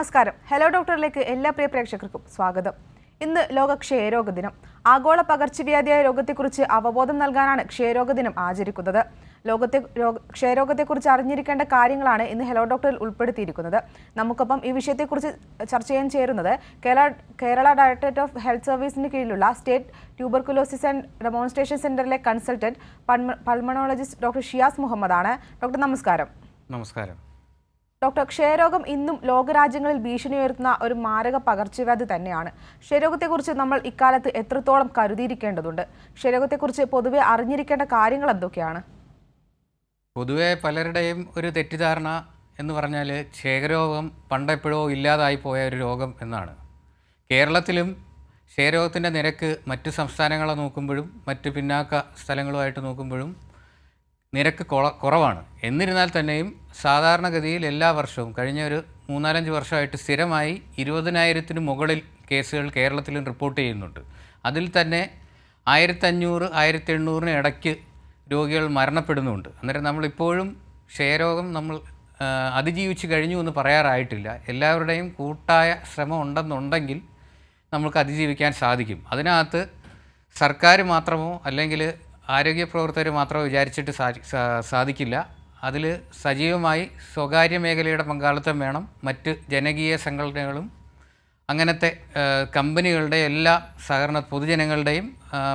നമസ്കാരം. ഹലോ ഡോക്ടറിലേക്ക് എല്ലാ പ്രിയ പ്രേക്ഷകർക്കും സ്വാഗതം. ഇന്ന് ലോക ക്ഷയരോഗ ദിനം. ആഗോള പകർച്ചവ്യാധിയായ രോഗത്തെക്കുറിച്ച് അവബോധം നൽകാനാണ് ക്ഷയരോഗ ദിനം ആചരിക്കുന്നത്. ക്ഷയരോഗത്തെക്കുറിച്ച് അറിഞ്ഞിരിക്കേണ്ട കാര്യങ്ങളാണ് ഇന്ന് ഹലോ ഡോക്ടറിൽ ഉൾപ്പെടുത്തിയിരിക്കുന്നത്. നമുക്കൊപ്പം ഈ വിഷയത്തെക്കുറിച്ച് ചർച്ച ചെയ്യാൻ ചേരുന്നത് കേരള ഡയറക്ടറേറ്റ് ഓഫ് ഹെൽത്ത് സർവീസിന് കീഴിലുള്ള സ്റ്റേറ്റ് ട്യൂബർകുലോസിസ് ആൻഡ് ഡെമോൺസ്ട്രേഷൻ സെന്ററിലെ consultant pulmonologist doctor Shiyas Muhammad ആണ്. ഡോക്ടർ നമസ്കാരം. നമസ്കാരം ഡോക്ടർ, ക്ഷയരോഗം ഇന്നും ലോകരാജ്യങ്ങളിൽ ഭീഷണി ഉയർത്തുന്ന ഒരു മാരക പകർച്ചവ്യാധി തന്നെയാണ്. ക്ഷയരോഗത്തെക്കുറിച്ച് നമ്മൾ ഇക്കാലത്ത് എത്രത്തോളം കരുതിയിരിക്കേണ്ടതുണ്ട്? ക്ഷയരോഗത്തെക്കുറിച്ച് പൊതുവെ അറിഞ്ഞിരിക്കേണ്ട കാര്യങ്ങൾ എന്തൊക്കെയാണ്? പൊതുവെ പലരുടെയും ഒരു തെറ്റിദ്ധാരണ എന്ന് പറഞ്ഞാൽ ക്ഷയരോഗം പണ്ടെപ്പോഴോ ഇല്ലാതായി പോയ ഒരു രോഗം എന്നാണ്. കേരളത്തിലും ക്ഷയരോഗത്തിൻ്റെ നിരക്ക് മറ്റ് സംസ്ഥാനങ്ങളെ നോക്കുമ്പോഴും മറ്റ് പിന്നാക്ക സ്ഥലങ്ങളുമായിട്ട് നോക്കുമ്പോഴും നിരക്ക് കുറവാണ്. എന്നിരുന്നാൽ തന്നെയും സാധാരണഗതിയിൽ എല്ലാ വർഷവും കഴിഞ്ഞ ഒരു 3-4 വർഷമായിട്ട് സ്ഥിരമായി 20,000-ന് മുകളിൽ കേസുകൾ കേരളത്തിലും റിപ്പോർട്ട് ചെയ്യുന്നുണ്ട്. അതിൽ തന്നെ 1500-1800 ഇടയ്ക്ക് രോഗികൾ മരണപ്പെടുന്നുണ്ട്. അന്നേരം നമ്മളിപ്പോഴും ക്ഷയരോഗം നമ്മൾ അതിജീവിച്ച് കഴിഞ്ഞു എന്ന് പറയാറായിട്ടില്ല. എല്ലാവരുടെയും കൂട്ടായ ശ്രമം ഉണ്ടെന്നുണ്ടെങ്കിൽ നമുക്ക് അതിജീവിക്കാൻ സാധിക്കും. അതിനകത്ത് സർക്കാർ മാത്രമോ അല്ലെങ്കിൽ ആരോഗ്യ പ്രവർത്തകർ മാത്രമോ വിചാരിച്ചിട്ട് സാധിക്കില്ല. അതിൽ സജീവമായി സ്വകാര്യ മേഖലയുടെ പങ്കാളിത്തം വേണം. മറ്റ് ജനകീയ സംഘടനകളും അങ്ങനത്തെ കമ്പനികളുടെ എല്ലാ പൊതുജനങ്ങളുടെയും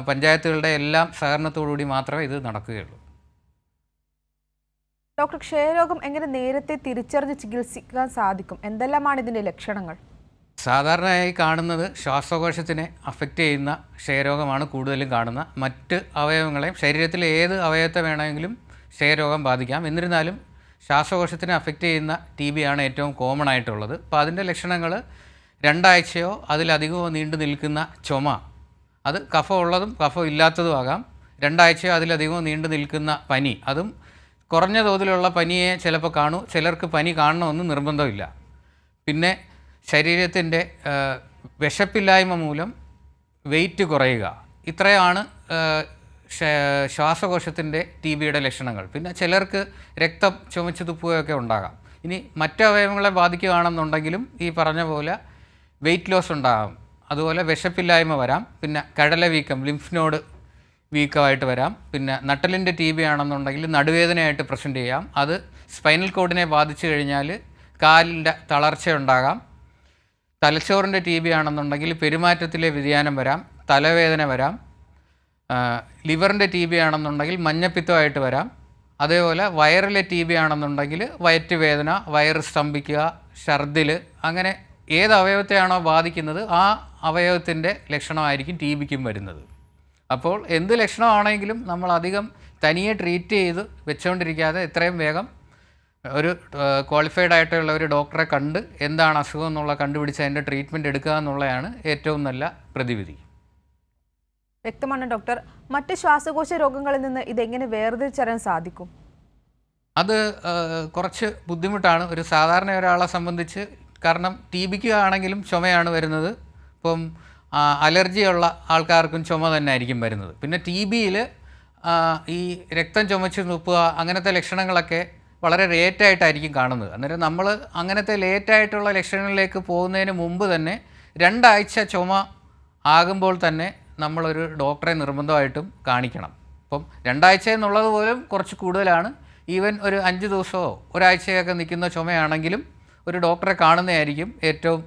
പഞ്ചായത്തുകളുടെ എല്ലാം സഹകരണത്തോടുകൂടി മാത്രമേ ഇത് നടക്കുകയുള്ളൂ. ഡോക്ടർ, ക്ഷയരോഗം എങ്ങനെ നേരത്തെ തിരിച്ചറിഞ്ഞ് ചികിത്സിക്കാൻ സാധിക്കും? എന്തെല്ലാമാണ് ഇതിൻ്റെ ലക്ഷണങ്ങൾ? സാധാരണയായി കാണുന്നത് ശ്വാസകോശത്തിനെ അഫക്റ്റ് ചെയ്യുന്ന ക്ഷയരോഗമാണ് കൂടുതലും കാണുന്ന. മറ്റ് അവയവങ്ങളെയും ശരീരത്തിലെ ഏത് അവയവത്തെ വേണമെങ്കിലും ക്ഷയരോഗം ബാധിക്കാം. എന്നിരുന്നാലും ശ്വാസകോശത്തിനെ അഫക്റ്റ് ചെയ്യുന്ന TB ആണ് ഏറ്റവും കോമൺ ആയിട്ടുള്ളത്. അപ്പോൾ അതിൻ്റെ ലക്ഷണങ്ങൾ 2 ആഴ്ചയോ അതിലധികമോ നീണ്ടു നിൽക്കുന്ന ചുമ, അത് കഫം ഉള്ളതും കഫം ഇല്ലാത്തതും ആകാം. 2 ആഴ്ചയോ അതിലധികമോ നീണ്ടു നിൽക്കുന്ന പനി, അതും കുറഞ്ഞ തോതിലുള്ള പനിയെ ചിലപ്പോൾ കാണൂ. ചിലർക്ക് പനി കാണണമെന്ന് നിർബന്ധമില്ല. പിന്നെ ശരീരത്തിൻ്റെ വിശപ്പില്ലായ്മ മൂലം വെയിറ്റ് കുറയുക. ഇത്രയാണ് ശ്വാസകോശത്തിൻ്റെ TBയുടെ ലക്ഷണങ്ങൾ. പിന്നെ ചിലർക്ക് രക്തം ചുമച്ച് തുപ്പുകയൊക്കെ ഉണ്ടാകാം. ഇനി മറ്റ് അവയവങ്ങളെ ബാധിക്കുകയാണെന്നുണ്ടെങ്കിലും ഈ പറഞ്ഞ പോലെ വെയിറ്റ് ലോസ് ഉണ്ടാകാം. അതുപോലെ വിശപ്പില്ലായ്മ വരാം. പിന്നെ കഴല വീക്കം, ലിംഫ് നോഡ് വീക്കമായിട്ട് വരാം. പിന്നെ നട്ടലിൻ്റെ TB ആണെന്നുണ്ടെങ്കിൽ നടുവേദനയായിട്ട് പ്രസൻറ്റ് ചെയ്യാം. അത് സ്പൈനൽ കോഡിനെ ബാധിച്ചു കഴിഞ്ഞാൽ കാലിൻ്റെ തളർച്ച ഉണ്ടാകാം. തലച്ചോറിൻ്റെ TB ആണെന്നുണ്ടെങ്കിൽ പെരുമാറ്റത്തിലെ വ്യതിയാനം വരാം, തലവേദന വരാം. ലിവറിൻ്റെ TB ആണെന്നുണ്ടെങ്കിൽ മഞ്ഞപ്പിത്തമായിട്ട് വരാം. അതേപോലെ വയറിലെ TB ആണെന്നുണ്ടെങ്കിൽ വയറ്റുവേദന, വയറ് സ്തംഭിക്കുക, ഛർദിൽ, അങ്ങനെ ഏത് അവയവത്തെയാണോ ബാധിക്കുന്നത് ആ അവയവത്തിൻ്റെ ലക്ഷണമായിരിക്കും TBക്കും വരുന്നത്. അപ്പോൾ എന്ത് ലക്ഷണമാണെങ്കിലും നമ്മൾ അധികം തനിയെ ട്രീറ്റ് ചെയ്ത് വെച്ചുകൊണ്ടിരിക്കാതെ എത്രയും വേഗം ഒരു ക്വാളിഫൈഡ് ആയിട്ടുള്ള ഒരു ഡോക്ടറെ കണ്ട് എന്താണ് അസുഖം എന്നുള്ള കണ്ടുപിടിച്ച് അതിൻ്റെ ട്രീറ്റ്മെൻറ്റ് എടുക്കുക എന്നുള്ളതാണ് ഏറ്റവും നല്ല പ്രതിവിധി. വ്യക്തമാണ് ഡോക്ടർ. മറ്റ് ശ്വാസകോശ രോഗങ്ങളിൽ നിന്ന് ഇതെങ്ങനെ വേർതിരിച്ചറിയാൻ സാധിക്കും? അത് കുറച്ച് ബുദ്ധിമുട്ടാണ് ഒരു സാധാരണ ഒരാളെ സംബന്ധിച്ച്. കാരണം TBക്ക് ആണെങ്കിലും ചുമയാണ് വരുന്നത്. ഇപ്പം അലർജിയുള്ള ആൾക്കാർക്കും ചുമ തന്നെ ആയിരിക്കും വരുന്നത്. പിന്നെ TBയിൽ ഈ രക്തം ചുമച്ച് തുപ്പുക അങ്ങനത്തെ ലക്ഷണങ്ങളൊക്കെ വളരെ ലേറ്റായിട്ടായിരിക്കും കാണുന്നത്. അന്നേരം നമ്മൾ അങ്ങനത്തെ ലേറ്റായിട്ടുള്ള ലക്ഷണങ്ങളിലേക്ക് പോകുന്നതിന് മുമ്പ് തന്നെ 2 ആഴ്ച ചുമ ആകുമ്പോൾ തന്നെ നമ്മളൊരു ഡോക്ടറെ നിർബന്ധമായിട്ടും കാണിക്കണം. അപ്പം 2 ആഴ്ച എന്നുള്ളത് പോലും കുറച്ച് കൂടുതലാണ്. ഈവൻ ഒരു 5 ദിവസമോ ഒരാഴ്ചയൊക്കെ നിൽക്കുന്ന ചുമയാണെങ്കിലും ഒരു ഡോക്ടറെ കാണുന്നതായിരിക്കും ഏറ്റവും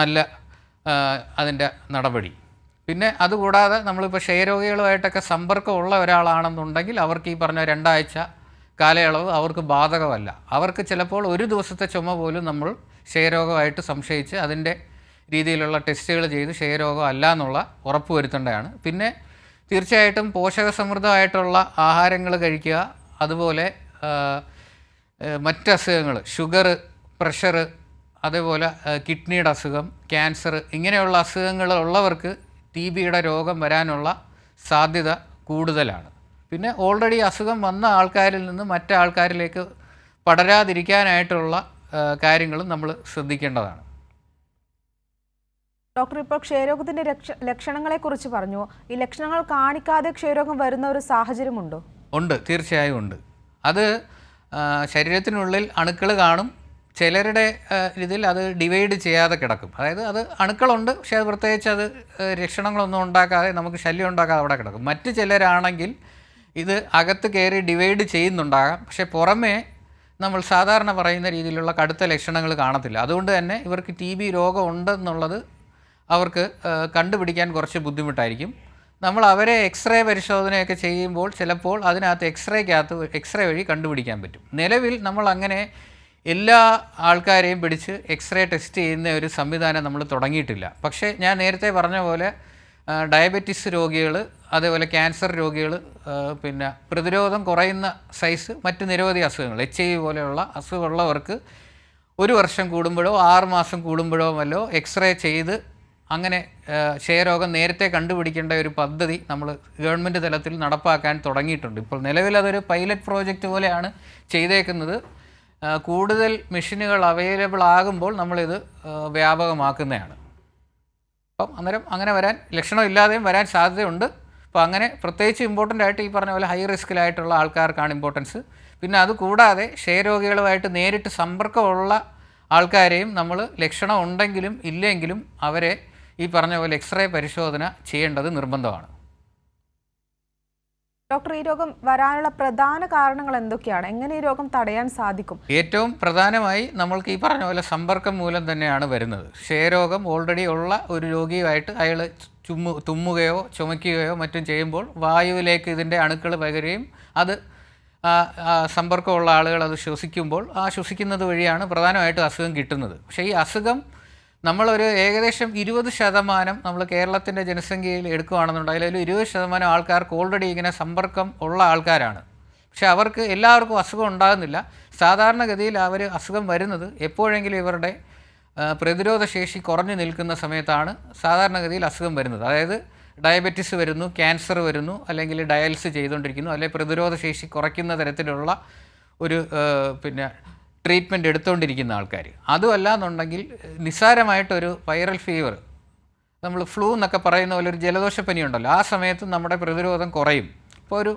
നല്ല അതിൻ്റെ നടപടി. പിന്നെ അതുകൂടാതെ നമ്മളിപ്പോൾ ക്ഷയരോഗികളുമായിട്ടൊക്കെ സമ്പർക്കമുള്ള ഒരാളാണെന്നുണ്ടെങ്കിൽ അവർക്ക് ഈ പറഞ്ഞ 2 ആഴ്ച കാലയളവ് അവർക്ക് ബാധകമല്ല. അവർക്ക് ചിലപ്പോൾ ഒരു ദിവസത്തെ ചുമ പോലും നമ്മൾ ക്ഷയരോഗമായിട്ട് സംശയിച്ച് അതിൻ്റെ രീതിയിലുള്ള ടെസ്റ്റുകൾ ചെയ്ത് ക്ഷയരോഗം അല്ല എന്നുള്ള ഉറപ്പ് വരുത്തേണ്ടതാണ്. പിന്നെ തീർച്ചയായിട്ടും പോഷകസമൃദ്ധമായിട്ടുള്ള ആഹാരങ്ങൾ കഴിക്കുക. അതുപോലെ മറ്റ് അസുഖങ്ങൾ, ഷുഗർ, പ്രഷർ, അതേപോലെ കിഡ്നിയുടെ അസുഖം, ക്യാൻസർ, ഇങ്ങനെയുള്ള അസുഖങ്ങൾ ഉള്ളവർക്ക് TBയുടെ രോഗം വരാനുള്ള സാധ്യത കൂടുതലാണ്. പിന്നെ ഓൾറെഡി അസുഖം വന്ന ആൾക്കാരിൽ നിന്ന് മറ്റു ആൾക്കാരിലേക്ക് പടരാതിരിക്കാനായിട്ടുള്ള കാര്യങ്ങളും നമ്മൾ ശ്രദ്ധിക്കേണ്ടതാണ്. ഡോക്ടർ, ഇപ്പോൾ ക്ഷയരോഗത്തിൻ്റെ ലക്ഷണങ്ങളെക്കുറിച്ച് പറഞ്ഞു. ഈ ലക്ഷണങ്ങൾ കാണിക്കാതെ ക്ഷയരോഗം വരുന്ന ഒരു സാഹചര്യമുണ്ടോ? ഉണ്ട്, തീർച്ചയായും ഉണ്ട്. അത് ശരീരത്തിനുള്ളിൽ അണുക്കൾ കാണും, ചിലരുടെ ഇതിൽ അത് ഡിവൈഡ് ചെയ്യാതെ കിടക്കും. അതായത് അത് അണുക്കളുണ്ട്, പക്ഷേ അത് പ്രത്യേകിച്ച് അത് ലക്ഷണങ്ങളൊന്നും ഉണ്ടാക്കാതെ നമുക്ക് ശല്യം ഉണ്ടാക്കാതെ അവിടെ കിടക്കും. മറ്റ് ചിലരാണെങ്കിൽ ഇത് അകത്ത് കയറി ഡിവൈഡ് ചെയ്യുന്നുണ്ടാകാം, പക്ഷേ പുറമേ നമ്മൾ സാധാരണ പറയുന്ന രീതിയിലുള്ള കടുത്ത ലക്ഷണങ്ങൾ കാണത്തില്ല. അതുകൊണ്ട് തന്നെ ഇവർക്ക് TB രോഗം ഉണ്ടെന്നുള്ളത് അവർക്ക് കണ്ടുപിടിക്കാൻ കുറച്ച് ബുദ്ധിമുട്ടായിരിക്കും. നമ്മൾ അവരെ എക്സ്റേ പരിശോധനയൊക്കെ ചെയ്യുമ്പോൾ ചിലപ്പോൾ അതിനകത്ത് എക്സ്റേ വഴി കണ്ടുപിടിക്കാൻ പറ്റും. നിലവിൽ നമ്മൾ അങ്ങനെ എല്ലാ ആൾക്കാരെയും പിടിച്ച് എക്സ്റേ ടെസ്റ്റ് ചെയ്യുന്ന ഒരു സംവിധാനം നമ്മൾ തുടങ്ങിയിട്ടില്ല. പക്ഷേ ഞാൻ നേരത്തെ പറഞ്ഞ പോലെ ഡയബറ്റിസ് രോഗികൾ, അതേപോലെ ക്യാൻസർ രോഗികൾ, പിന്നെ പ്രതിരോധം കുറയുന്ന സൈസ് മറ്റ് നിരവധി അസുഖങ്ങൾ, HIV പോലെയുള്ള അസുഖമുള്ളവർക്ക് 1 വർഷം കൂടുമ്പോഴോ 6 മാസം കൂടുമ്പോഴോ വല്ലോ എക്സ്റേ ചെയ്ത് അങ്ങനെ ക്ഷയരോഗം നേരത്തെ കണ്ടുപിടിക്കേണ്ട ഒരു പദ്ധതി നമ്മൾ ഗവൺമെൻറ് തലത്തിൽ നടപ്പാക്കാൻ തുടങ്ങിയിട്ടുണ്ട്. ഇപ്പോൾ നിലവിൽ അതൊരു പൈലറ്റ് പ്രോജക്റ്റ് പോലെയാണ് ചെയ്തേക്കുന്നത്. കൂടുതൽ മെഷീനുകൾ അവൈലബിൾ ആകുമ്പോൾ നമ്മളിത് വ്യാപകമാക്കുന്നതാണ്. അപ്പം അന്നേരം അങ്ങനെ വരാൻ ലക്ഷണമില്ലാതെയും വരാൻ സാധ്യതയുണ്ട്. അപ്പോൾ അങ്ങനെ പ്രത്യേകിച്ച് ഇമ്പോർട്ടൻ്റ് ആയിട്ട് ഈ പറഞ്ഞ പോലെ ഹൈ റിസ്കിലായിട്ടുള്ള ആൾക്കാർക്കാണ് ഇമ്പോർട്ടൻസ്. പിന്നെ അതുകൂടാതെ ക്ഷയരോഗികളുമായിട്ട് നേരിട്ട് സമ്പർക്കമുള്ള ആൾക്കാരെയും നമ്മൾ ലക്ഷണം ഉണ്ടെങ്കിലും ഇല്ലെങ്കിലും അവരെ ഈ പറഞ്ഞ പോലെ എക്സ്റേ പരിശോധന ചെയ്യേണ്ടത് നിർബന്ധമാണ്. ഡോക്ടർ, ഈ രോഗം വരാനുള്ള പ്രധാന കാരണങ്ങൾ എന്തൊക്കെയാണ്? എങ്ങനെ ഈ രോഗം തടയാൻ സാധിക്കും? ഏറ്റവും പ്രധാനമായി നമ്മൾക്ക് ഈ പറഞ്ഞ പോലെ സമ്പർക്കം മൂലം തന്നെയാണ് വരുന്നത്. ക്ഷയരോഗം ഓൾറെഡി ഉള്ള ഒരു രോഗിയുമായിട്ട് അയാൾ തുമ്മുകയോ ചുമയ്ക്കുകയോ മറ്റും ചെയ്യുമ്പോൾ വായുവിലേക്ക് ഇതിൻ്റെ അണുക്കൾ പകരുകയും അത് സമ്പർക്കമുള്ള ആളുകൾ അത് ശ്വസിക്കുമ്പോൾ ആ ശ്വസിക്കുന്നത് വഴിയാണ് പ്രധാനമായിട്ടും അസുഖം കിട്ടുന്നത്. പക്ഷേ ഈ അസുഖം നമ്മളൊരു ഏകദേശം 20% നമ്മൾ കേരളത്തിൻ്റെ ജനസംഖ്യയിൽ എടുക്കുകയാണെന്നുണ്ടെങ്കിൽ അതിൽ 20% ആൾക്കാർക്ക് ഓൾറെഡി ഇങ്ങനെ സമ്പർക്കം ഉള്ള ആൾക്കാരാണ്. പക്ഷേ അവർക്ക് എല്ലാവർക്കും അസുഖം ഉണ്ടാകുന്നില്ല. സാധാരണഗതിയിൽ അവർ അസുഖം വരുന്നത് എപ്പോഴെങ്കിലും ഇവരുടെ പ്രതിരോധ ശേഷി കുറഞ്ഞു നിൽക്കുന്ന സമയത്താണ് സാധാരണഗതിയിൽ അസുഖം വരുന്നത്. അതായത് ഡയബറ്റിസ് വരുന്നു, ക്യാൻസർ വരുന്നു, അല്ലെങ്കിൽ ഡയാലിസിസ് ചെയ്തുകൊണ്ടിരിക്കുന്നു, അല്ലെങ്കിൽ പ്രതിരോധ ശേഷി കുറയ്ക്കുന്ന തരത്തിലുള്ള ഒരു ട്രീറ്റ്മെൻറ്റ് എടുത്തുകൊണ്ടിരിക്കുന്ന ആൾക്കാർ. അതുമല്ല എന്നുണ്ടെങ്കിൽ നിസ്സാരമായിട്ടൊരു വൈറൽ ഫീവർ, നമ്മൾ ഫ്ലൂ എന്നൊക്കെ പറയുന്ന പോലെ ഒരു ജലദോഷപ്പനി ഉണ്ടല്ലോ, ആ സമയത്ത് നമ്മുടെ പ്രതിരോധം കുറയും. ഇപ്പോൾ ഒരു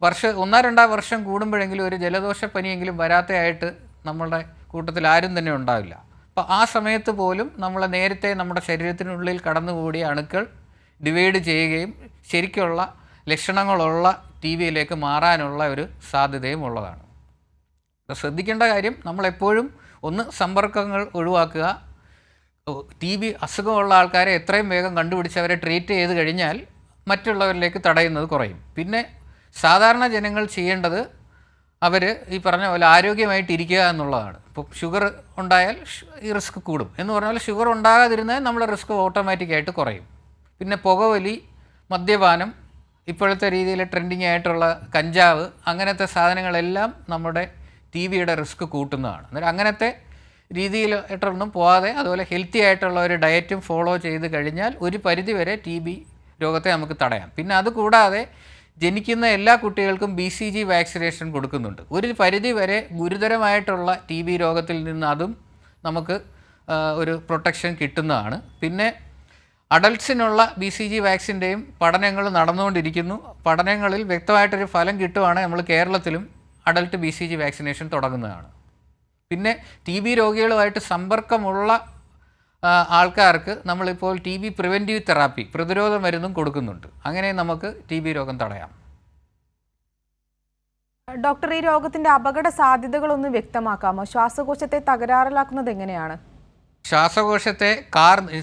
1-2 വർഷം കൂടുമ്പോഴെങ്കിലും ഒരു ജലദോഷപ്പനിയെങ്കിലും വരാത്തതായിട്ട് നമ്മളുടെ കൂട്ടത്തിൽ ആരും തന്നെ ഉണ്ടാവില്ല. അപ്പോൾ ആ സമയത്ത് പോലും നമ്മളെ നേരത്തെ നമ്മുടെ ശരീരത്തിനുള്ളിൽ കടന്നുകൂടിയ അണുക്കൾ ഡിവൈഡ് ചെയ്യുകയും ശരിക്കുള്ള ലക്ഷണങ്ങളുള്ള TBയിലേക്ക് മാറാനുള്ള ഒരു സാധ്യതയും ഉള്ളതാണ്. അപ്പോൾ ശ്രദ്ധിക്കേണ്ട കാര്യം, നമ്മളെപ്പോഴും സമ്പർക്കങ്ങൾ ഒഴിവാക്കുക. TB അസുഖമുള്ള ആൾക്കാരെ എത്രയും വേഗം കണ്ടുപിടിച്ച് അവരെ ട്രീറ്റ് ചെയ്ത് കഴിഞ്ഞാൽ മറ്റുള്ളവരിലേക്ക് തടയുന്നത് കുറയും. പിന്നെ സാധാരണ ജനങ്ങൾ ചെയ്യേണ്ടത് അവർ ഈ പറഞ്ഞ പോലെ ആരോഗ്യമായിട്ടിരിക്കുക എന്നുള്ളതാണ്. ഇപ്പോൾ ഷുഗർ ഉണ്ടായാൽ ഈ റിസ്ക് കൂടും എന്ന് പറഞ്ഞാൽ ഷുഗർ ഉണ്ടാകാതിരുന്നാൽ നമ്മുടെ റിസ്ക് ഓട്ടോമാറ്റിക്കായിട്ട് കുറയും. പിന്നെ പുകവലി, മദ്യപാനം, ഇപ്പോഴത്തെ രീതിയിൽ ട്രെൻഡിങ് ആയിട്ടുള്ള കഞ്ചാവ്, അങ്ങനത്തെ സാധനങ്ങളെല്ലാം നമ്മുടെ TBയുടെ റിസ്ക് കൂട്ടുന്നതാണ്. അന്നേരം അങ്ങനത്തെ രീതിയിലായിട്ടൊന്നും പോകാതെ അതുപോലെ ഹെൽത്തി ആയിട്ടുള്ള ഒരു ഡയറ്റും ഫോളോ ചെയ്ത് കഴിഞ്ഞാൽ ഒരു പരിധിവരെ TB രോഗത്തെ നമുക്ക് തടയാം. പിന്നെ അതുകൂടാതെ ജനിക്കുന്ന എല്ലാ കുട്ടികൾക്കും BCG വാക്സിനേഷൻ കൊടുക്കുന്നുണ്ട്. ഒരു പരിധിവരെ ഗുരുതരമായിട്ടുള്ള TB രോഗത്തിൽ നിന്ന് അതും നമുക്ക് ഒരു പ്രൊട്ടക്ഷൻ കിട്ടുന്നതാണ്. പിന്നെ അഡൾട്ട്സിനുള്ള BCG വാക്സിൻ്റെയും പഠനങ്ങൾ നടന്നുകൊണ്ടിരിക്കുന്നു. പഠനങ്ങളിൽ വ്യക്തമായിട്ടൊരു ഫലം കിട്ടുവാണെങ്കിൽ നമ്മൾ കേരളത്തിലും അഡൾട്ട് BCG വാക്സിനേഷൻ തുടങ്ങുന്നതാണ്. പിന്നെ TB രോഗികളുമായിട്ട് സമ്പർക്കമുള്ള ആൾക്കാർക്ക് നമ്മളിപ്പോൾ TB പ്രിവെൻറ്റീവ് തെറാപ്പി, പ്രതിരോധ മരുന്നും കൊടുക്കുന്നുണ്ട്. അങ്ങനെ നമുക്ക് TB രോഗം തടയാം. ഡോക്ടർ, ഈ രോഗത്തിൻ്റെ അപകട സാധ്യതകളൊന്ന് വ്യക്തമാക്കാമോ? ശ്വാസകോശത്തെ തകരാറിലാക്കുന്നത് എങ്ങനെയാണ്? ശ്വാസകോശത്തെ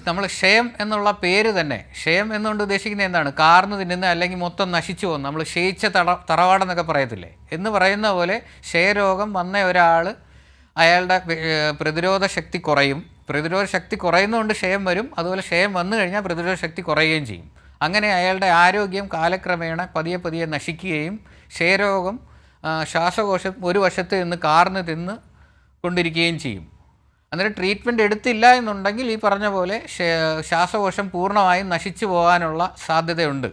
നമ്മൾ ക്ഷയം എന്നുള്ള പേര് തന്നെ, ക്ഷയം എന്നുകൊണ്ട് ഉദ്ദേശിക്കുന്നത് എന്താണ്? കാർന്ന് തിന്നുന്ന അല്ലെങ്കിൽ മൊത്തം നശിച്ചു പോകുന്നു, നമ്മൾ ക്ഷയിച്ച തറവാടെന്നൊക്കെ പറയത്തില്ലേ, എന്ന് പറയുന്ന പോലെ ക്ഷയരോഗം വന്ന ഒരാൾ അയാളുടെ പ്രതിരോധ ശക്തി കുറയും. പ്രതിരോധ ശക്തി കുറയുന്നതുകൊണ്ട് ക്ഷയം വരും. അതുപോലെ ക്ഷയം വന്നു കഴിഞ്ഞാൽ പ്രതിരോധ ശക്തി കുറയുകയും ചെയ്യും. അങ്ങനെ അയാളുടെ ആരോഗ്യം കാലക്രമേണ പതിയെ നശിക്കുകയും ക്ഷയരോഗം ശ്വാസകോശം ഒരു വശത്ത് നിന്ന് കാർന്ന് തിന്ന് കൊണ്ടിരിക്കുകയും ചെയ്യും. അന്നേരം ട്രീറ്റ്മെൻറ്റ് എടുത്തില്ല എന്നുണ്ടെങ്കിൽ ഈ പറഞ്ഞ പോലെ ശ്വാസകോശം പൂർണ്ണമായും നശിച്ചു പോകാനുള്ള സാധ്യതയുണ്ട്.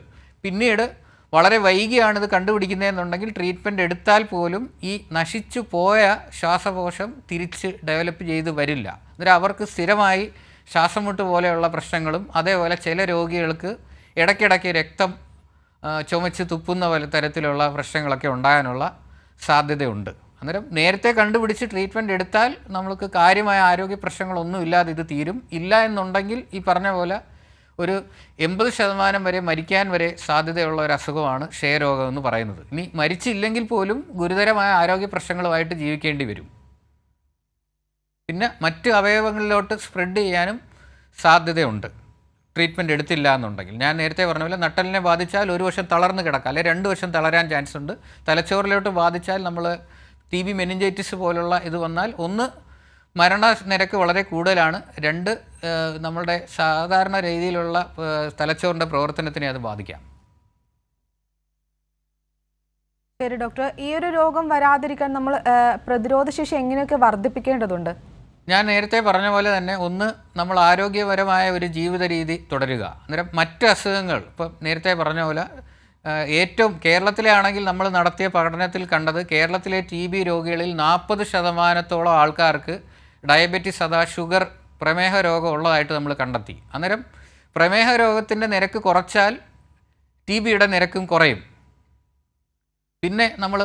പിന്നീട് വളരെ വൈകിയാണിത് കണ്ടുപിടിക്കുന്നതെന്നുണ്ടെങ്കിൽ ട്രീറ്റ്മെൻറ്റ് എടുത്താൽ പോലും ഈ നശിച്ചു പോയ ശ്വാസകോശം തിരിച്ച് ഡെവലപ്പ് ചെയ്ത് വരില്ല. അന്നേരം അവർക്ക് സ്ഥിരമായി ശ്വാസമുട്ട് പോലെയുള്ള പ്രശ്നങ്ങളും, അതേപോലെ ചില രോഗികൾക്ക് ഇടയ്ക്കിടയ്ക്ക് രക്തം ചുമച്ച് തുപ്പുന്ന പോലെ തരത്തിലുള്ള പ്രശ്നങ്ങളൊക്കെ ഉണ്ടാകാനുള്ള സാധ്യതയുണ്ട്. അന്നേരം നേരത്തെ കണ്ടുപിടിച്ച് ട്രീറ്റ്മെൻറ്റ് എടുത്താൽ നമ്മൾക്ക് കാര്യമായ ആരോഗ്യ പ്രശ്നങ്ങളൊന്നും ഇല്ലാതെ ഇത് തീരും. ഇല്ല എന്നുണ്ടെങ്കിൽ ഈ പറഞ്ഞ പോലെ ഒരു 80% വരെ മരിക്കാൻ വരെ സാധ്യതയുള്ള ഒരു അസുഖമാണ് ക്ഷയരോഗം എന്ന് പറയുന്നത്. ഇനി മരിച്ചില്ലെങ്കിൽ പോലും ഗുരുതരമായ ആരോഗ്യ പ്രശ്നങ്ങളുമായിട്ട് ജീവിക്കേണ്ടി വരും. പിന്നെ മറ്റ് അവയവങ്ങളിലോട്ട് സ്പ്രെഡ് ചെയ്യാനും സാധ്യതയുണ്ട് ട്രീറ്റ്മെൻറ്റ് എടുത്തില്ല എന്നുണ്ടെങ്കിൽ. ഞാൻ നേരത്തെ പറഞ്ഞ പോലെ നട്ടലിനെ ബാധിച്ചാൽ ഒരു വശം തളർന്ന് കിടക്കാം, അല്ലെങ്കിൽ 2 വശം തളരാൻ ചാൻസ് ഉണ്ട്. തലച്ചോറിലോട്ട് ബാധിച്ചാൽ നമ്മൾ TB മെനിഞ്ചൈറ്റിസ് പോലുള്ള ഇത് വന്നാൽ ഒന്ന് മരണനിരക്ക് വളരെ കൂടുതലാണ്, 2 നമ്മളുടെ സാധാരണ രീതിയിലുള്ള തലച്ചോറിൻ്റെ പ്രവർത്തനത്തിനെ അത് ബാധിക്കാം. ശരി ഡോക്ടർ, ഈ ഒരു രോഗം വരാതിരിക്കാൻ നമ്മൾ പ്രതിരോധശേഷി എങ്ങനെയൊക്കെ വർദ്ധിപ്പിക്കേണ്ടതുണ്ട്? ഞാൻ നേരത്തെ പറഞ്ഞ പോലെ തന്നെ ഒന്ന് നമ്മൾ ആരോഗ്യപരമായ ഒരു ജീവിത രീതി തുടരുക. അന്നേരം മറ്റ് അസുഖങ്ങൾ ഇപ്പം നേരത്തെ പറഞ്ഞ പോലെ ഏറ്റവും കേരളത്തിലെ ആണെങ്കിൽ നമ്മൾ നടത്തിയ പഠനത്തിൽ കണ്ടത് കേരളത്തിലെ TB രോഗികളിൽ 40% ആൾക്കാർക്ക് ഡയബറ്റിസ് അഥവാ ഷുഗർ പ്രമേഹ രോഗം ഉള്ളതായിട്ട് നമ്മൾ കണ്ടെത്തി. അന്നേരം പ്രമേഹ രോഗത്തിൻ്റെ നിരക്ക് കുറച്ചാൽ TBയുടെ നിരക്കും കുറയും. പിന്നെ നമ്മൾ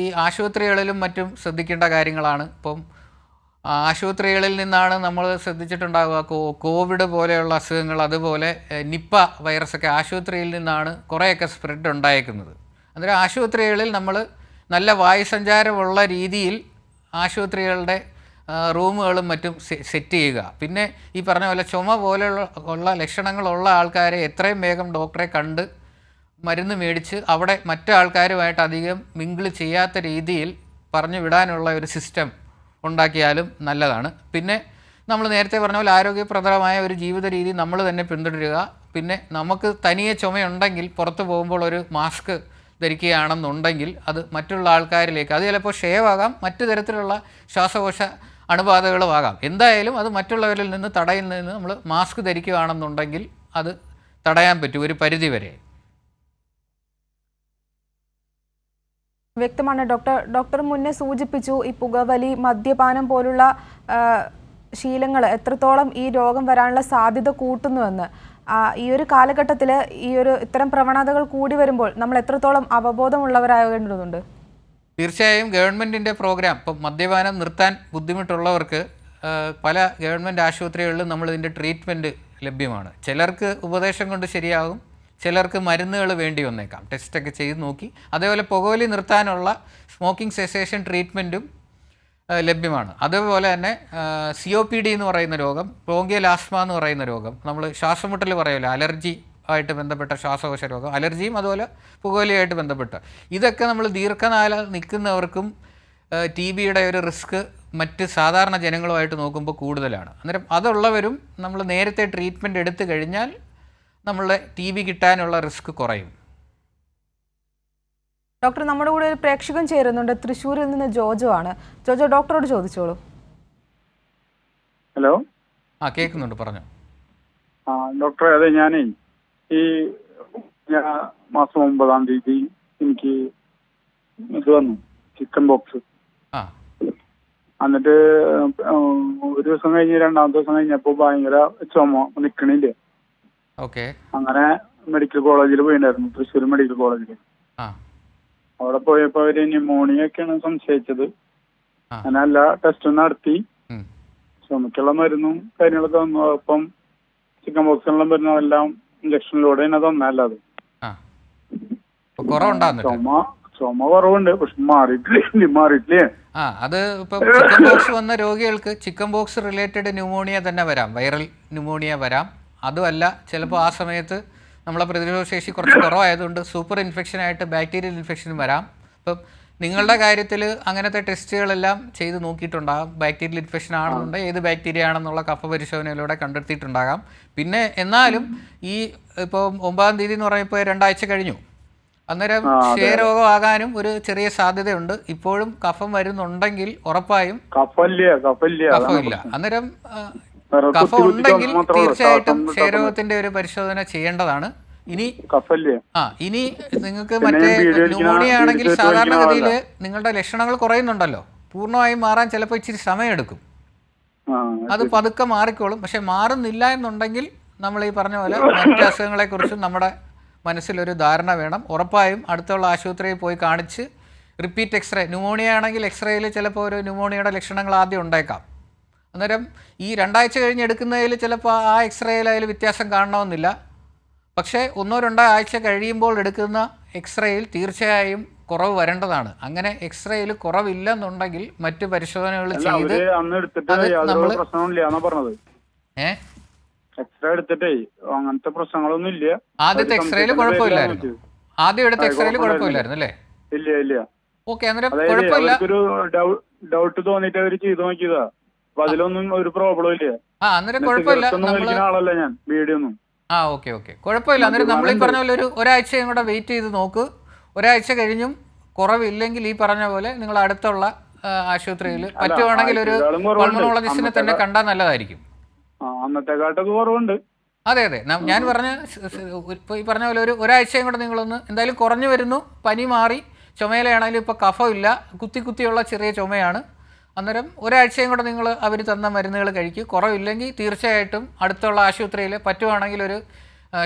ഈ ആശുപത്രികളിലും മറ്റും ശ്രദ്ധിക്കേണ്ട കാര്യങ്ങളാണ്. ഇപ്പം ആശുപത്രികളിൽ നിന്നാണ് നമ്മൾ ശ്രദ്ധിച്ചിട്ടുണ്ടാവുക കോവിഡ് പോലെയുള്ള അസുഖങ്ങൾ, അതുപോലെ നിപ്പ വൈറസൊക്കെ ആശുപത്രിയിൽ നിന്നാണ് കുറേയൊക്കെ സ്പ്രെഡ് ഉണ്ടായേക്കുന്നത്. അന്നേരം ആശുപത്രികളിൽ നമ്മൾ നല്ല വായുസഞ്ചാരമുള്ള രീതിയിൽ ആശുപത്രികളുടെ റൂമുകളും മറ്റും സെറ്റ് ചെയ്യുക. പിന്നെ ഈ പറഞ്ഞ പോലെ ചുമ പോലെയുള്ള ലക്ഷണങ്ങളുള്ള ആൾക്കാരെ എത്രയും വേഗം ഡോക്ടറെ കണ്ട് മരുന്ന് മേടിച്ച് അവിടെ മറ്റു ആൾക്കാരുമായിട്ട് അധികം മിങ്കിൾ ചെയ്യാത്ത രീതിയിൽ പറഞ്ഞു വിടാനുള്ള ഒരു സിസ്റ്റം ഉണ്ടാക്കിയാലും നല്ലതാണ്. പിന്നെ നമ്മൾ നേരത്തെ പറഞ്ഞ പോലെ ആരോഗ്യപ്രദമായ ഒരു ജീവിത രീതി നമ്മൾ തന്നെ പിന്തുടരുക. പിന്നെ നമുക്ക് തനിയെ ചുമയുണ്ടെങ്കിൽ പുറത്ത് പോകുമ്പോൾ ഒരു മാസ്ക് ധരിക്കുകയാണെന്നുണ്ടെങ്കിൽ അത് മറ്റുള്ള ആൾക്കാരിലേക്ക്, അത് ചിലപ്പോൾ ക്ഷയമാകാം, മറ്റു തരത്തിലുള്ള ശ്വാസകോശ അണുബാധകളും ആകാം. എന്തായാലും അത് മറ്റുള്ളവരിൽ നിന്ന് തടയുന്നതിന് നമ്മൾ മാസ്ക് ധരിക്കുകയാണെന്നുണ്ടെങ്കിൽ അത് തടയാൻ പറ്റും ഒരു പരിധി വരെ. വ്യക്തമാണ് ഡോക്ടർ. ഡോക്ടർ മുന്നേ സൂചിപ്പിച്ചു ഈ പുകവലി, മദ്യപാനം പോലുള്ള ശീലങ്ങൾ എത്രത്തോളം ഈ രോഗം വരാനുള്ള സാധ്യത കൂട്ടുന്നുവെന്ന്. ഈ ഒരു കാലഘട്ടത്തിൽ ഇത്തരം പ്രവണതകൾ കൂടി വരുമ്പോൾ നമ്മൾ എത്രത്തോളം അവബോധമുള്ളവരാകേണ്ടതുണ്ട്? തീർച്ചയായും ഗവൺമെൻറ്റിൻ്റെ പ്രോഗ്രാം, ഇപ്പം മദ്യപാനം നിർത്താൻ ബുദ്ധിമുട്ടുള്ളവർക്ക് പല ഗവൺമെൻറ് ആശുപത്രികളിലും നമ്മളിതിൻ്റെ ട്രീറ്റ്മെൻറ്റ് ലഭ്യമാണ്. ചിലർക്ക് ഉപദേശം കൊണ്ട് ശരിയാകും, ചിലർക്ക് മരുന്നുകൾ വേണ്ടി വന്നേക്കാം, ടെസ്റ്റൊക്കെ ചെയ്ത് നോക്കി. അതേപോലെ പുകവലി നിർത്താനുള്ള സ്മോക്കിംഗ് സെസേഷൻ ട്രീറ്റ്മെൻറ്റും ലഭ്യമാണ്. അതുപോലെ തന്നെ COPD എന്ന് പറയുന്ന രോഗം, ബ്രോങ്കിയൽ ആസ്മ എന്ന് പറയുന്ന രോഗം, നമ്മൾ ശ്വാസമുട്ടൽ പറയുമല്ലോ, അലർജി ആയിട്ട് ബന്ധപ്പെട്ട ശ്വാസകോശ രോഗം, അലർജിയും അതുപോലെ പുകവലിയായിട്ട് ബന്ധപ്പെട്ട്, ഇതൊക്കെ നമ്മൾ ദീർഘകാലം നിൽക്കുന്നവർക്കും TBയുടെ ഒരു റിസ്ക് മറ്റ് സാധാരണ ജനങ്ങളുമായിട്ട് നോക്കുമ്പോൾ കൂടുതലാണ്. അന്നേരം അതുള്ളവരും നമ്മൾ നേരത്തെ ട്രീറ്റ്മെൻറ്റ് എടുത്തു കഴിഞ്ഞാൽ നമ്മളുടെ TB കിട്ടാനുള്ള റിസ്ക് കുറയും. ഡോക്ടർ, നമ്മുടെ കൂടെ ഒരു പ്രേക്ഷകൻ ചേരുന്നുണ്ട്. തൃശ്ശൂരിൽ നിന്ന് ജോജോ ആണ്. ജോജോ, ഡോക്ടറോട് ചോദിച്ചോളൂ. ഹലോ. കേൾക്കുന്നുണ്ട്, പറഞ്ഞു. ഡോക്ടറെ, അതെ, ഞാനേ ഈ മാസം 9-ാം തീയതി എനിക്ക് ഇത് വന്നു, ചിക്കൻ ബോക്സ്. എന്നിട്ട് ഒരു ദിവസം കഴിഞ്ഞ് 2-ാമത്തെ ദിവസം കഴിഞ്ഞപ്പോൾ ഭയങ്കര ചുമ, നിക്കണില്ല. അങ്ങനെ മെഡിക്കൽ കോളേജിൽ പോയിട്ടുണ്ടായിരുന്നു, തൃശ്ശൂർ മെഡിക്കൽ കോളേജിൽ. അവിടെ പോയപ്പോ അവര് ന്യൂമോണിയ ഒക്കെയാണ് സംശയിച്ചത്. അങ്ങനെ എല്ലാ ടെസ്റ്റും നടത്തി, ചുമക്കുള്ള മരുന്നും കാര്യങ്ങളൊക്കെ വന്നു. അപ്പം ചിക്കൻ ബോക്സിനുള്ള മരുന്നെല്ലാം ഇഞ്ചക്ഷനിലൂടെ തന്നെ തന്നല്ലാതെ ചുമ കുറവുണ്ട്, പക്ഷെ മാറിയിട്ടില്ലേ. അത് ഇപ്പം ചിക്കൻ ബോക്സ് വന്ന രോഗികൾക്ക് ചിക്കൻ ബോക്സ് റിലേറ്റഡ് ന്യൂമോണിയ തന്നെ വരാം, വൈറൽ ന്യൂമോണിയ വരാം. അതുമല്ല, ചിലപ്പോൾ ആ സമയത്ത് നമ്മളെ പ്രതിരോധശേഷി കുറച്ച് കുറവായതുകൊണ്ട് സൂപ്പർ ഇൻഫെക്ഷനായിട്ട് ബാക്ടീരിയൽ ഇൻഫെക്ഷനും വരാം. ഇപ്പം നിങ്ങളുടെ കാര്യത്തിൽ അങ്ങനത്തെ ടെസ്റ്റുകളെല്ലാം ചെയ്ത് നോക്കിയിട്ടുണ്ടാകാം. ബാക്ടീരിയൽ ഇൻഫെക്ഷൻ ആണെന്നുണ്ടെങ്കിൽ ഏത് ബാക്ടീരിയ ആണെന്നുള്ള കഫ പരിശോധനയിലൂടെ കണ്ടെത്തിയിട്ടുണ്ടാകാം. പിന്നെ എന്നാലും ഈ ഇപ്പോൾ 9-ാം തീയതി എന്ന് പറയുമ്പോൾ 2 ആഴ്ച കഴിഞ്ഞു. അന്നേരം ക്ഷയരോഗം ആകാനും ഒരു ചെറിയ സാധ്യതയുണ്ട്. ഇപ്പോഴും കഫം വരുന്നുണ്ടെങ്കിൽ ഉറപ്പായും കഫമില്ല. അന്നേരം കഫം ഉണ്ടെങ്കിൽ തീർച്ചയായിട്ടും ക്ഷയരോഗത്തിന്റെ ഒരു പരിശോധന ചെയ്യേണ്ടതാണ്. ഇനി നിങ്ങൾക്ക് മറ്റേ ന്യൂമോണിയ ആണെങ്കിൽ സാധാരണഗതിയിൽ നിങ്ങളുടെ ലക്ഷണങ്ങൾ കുറയുന്നുണ്ടല്ലോ, പൂർണ്ണമായും മാറാൻ ചിലപ്പോൾ ഇച്ചിരി സമയമെടുക്കും. അത് പതുക്കെ മാറിക്കോളും. പക്ഷെ മാറുന്നില്ല എന്നുണ്ടെങ്കിൽ നമ്മൾ ഈ പറഞ്ഞ പോലെ മറ്റ് അസുഖങ്ങളെക്കുറിച്ചും നമ്മുടെ മനസ്സിലൊരു ധാരണ വേണം. ഉറപ്പായും അടുത്തുള്ള ആശുപത്രിയിൽ പോയി കാണിച്ച് റിപ്പീറ്റ് എക്സ്റേ, ന്യൂമോണിയ ആണെങ്കിൽ എക്സ്റേയിൽ ചിലപ്പോൾ ഒരു ന്യൂമോണിയയുടെ ലക്ഷണങ്ങൾ ആദ്യം ഉണ്ടായേക്കാം. അന്നേരം ഈ 2 ആഴ്ച കഴിഞ്ഞ് എടുക്കുന്നതിൽ ചിലപ്പോൾ ആ എക്സ്റേയിൽ അതിൽ വ്യത്യാസം കാണണമെന്നില്ല. പക്ഷേ 1-2 ആഴ്ച കഴിയുമ്പോൾ എടുക്കുന്ന എക്സ്റേയിൽ തീർച്ചയായും കുറവ് വരേണ്ടതാണ്. അങ്ങനെ എക്സ്റേയിൽ കുറവില്ലെന്നുണ്ടെങ്കിൽ മറ്റ് പരിശോധനകൾ ചെയ്ത് നമ്മൾ എക്സ്റേ എടുത്തിട്ടേ അങ്ങനത്തെ പ്രശ്നങ്ങളൊന്നും ഇല്ല. ആദ്യത്തെ എക്സ്റേയിൽ കുഴപ്പമില്ലായിരുന്നു. ആദ്യം എടുത്ത എക്സ്റേയിൽ കുഴപ്പമില്ലായിരുന്നു അല്ലേ? ഇല്ല ഇല്ല. ഓക്കെ, അന്നേരം കുഴപ്പമില്ല. ഒരു ഡൗട്ട് തോന്നിട്ട് അവര് ചെയ്തു നോക്കിയതാ. അപ്പൊ അതിലൊന്നും ഒരു പ്രോബ്ലം ഇല്ല. അന്നേരം കുഴപ്പമില്ല. ആളല്ല ഞാൻ, വീഡിയൊന്നും. ഓക്കെ ഓക്കെ, കുഴപ്പമില്ല. അന്നേരം നമ്മൾ ഈ പറഞ്ഞ പോലെ ഒരു ഒരാഴ്ചയും കൂടെ വെയിറ്റ് ചെയ്ത് നോക്ക്. ഒരാഴ്ച കഴിഞ്ഞും കുറവില്ലെങ്കിൽ ഈ പറഞ്ഞ പോലെ നിങ്ങൾ അടുത്തുള്ള ആശുപത്രിയിൽ പറ്റുവാണെങ്കിൽ ഒരു പൾമണോളജിസ്റ്റിനെ തന്നെ കണ്ടാൽ നല്ലതായിരിക്കും. അന്നത്തെക്കാട്ടൊക്കെ കുറവുണ്ട്. അതെ അതെ, ഞാൻ പറഞ്ഞ ഇപ്പോൾ ഈ പറഞ്ഞ പോലെ ഒരാഴ്ചയും കൂടെ നിങ്ങളൊന്ന് എന്തായാലും കുറഞ്ഞു വരുന്നു. പനി മാറി, ചുമയിലാണെങ്കിലും ഇപ്പോൾ കഫമില്ല, കുത്തിയുള്ള ചെറിയ ചുമയാണ്. അന്നേരം ഒരാഴ്ചയും കൂടെ നിങ്ങൾ അവർ തന്ന മരുന്നുകൾ കഴിക്കും. കുറവില്ലെങ്കിൽ തീർച്ചയായിട്ടും അടുത്തുള്ള ആശുപത്രിയിൽ പറ്റുവാണെങ്കിൽ ഒരു